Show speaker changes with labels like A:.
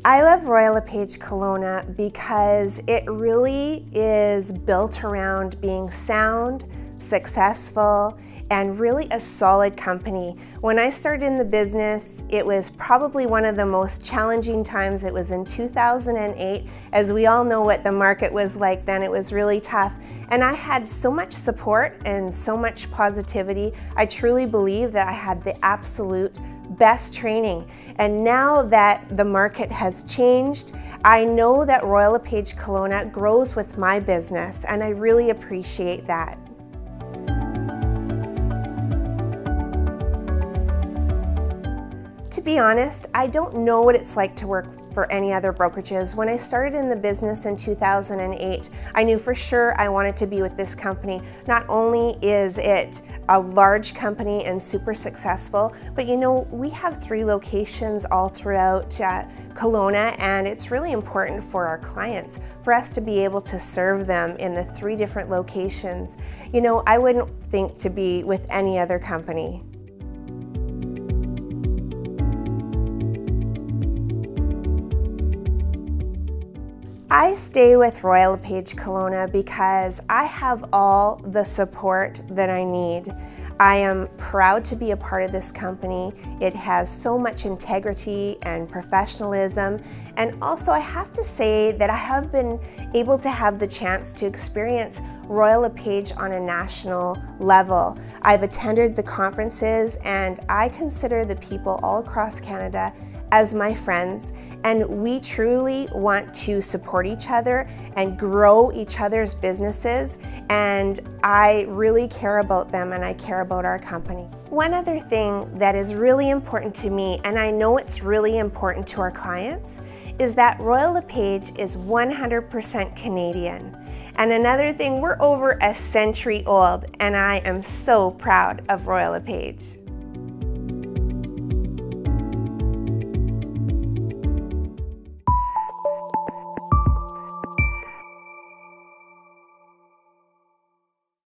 A: I love Royal LePage Kelowna because it really is built around being sound, successful, and really a solid company. When I started in the business, it was probably one of the most challenging times. It was in 2008. As we all know what the market was like then, it was really tough. And I had so much support and so much positivity. I truly believe that I had the absolute best training. And now that the market has changed, I know that Royal LePage Kelowna grows with my business, and I really appreciate that. To be honest, I don't know what it's like to work for any other brokerages. When I started in the business in 2008, I knew for sure I wanted to be with this company. Not only is it a large company and super successful, but you know, we have 3 locations all throughout Kelowna, and it's really important for our clients, for us to be able to serve them in the 3 different locations. You know, I wouldn't think to be with any other company. I stay with Royal LePage Kelowna because I have all the support that I need. I am proud to be a part of this company. It has so much integrity and professionalism, and also I have to say that I have been able to have the chance to experience Royal LePage on a national level. I've attended the conferences, and I consider the people all across Canada as my friends, and we truly want to support each other and grow each other's businesses, and I really care about them and I care about our company. One other thing that is really important to me, and I know it's really important to our clients, is that Royal LePage is 100% Canadian. And another thing, we're over a century old, and I am so proud of Royal LePage.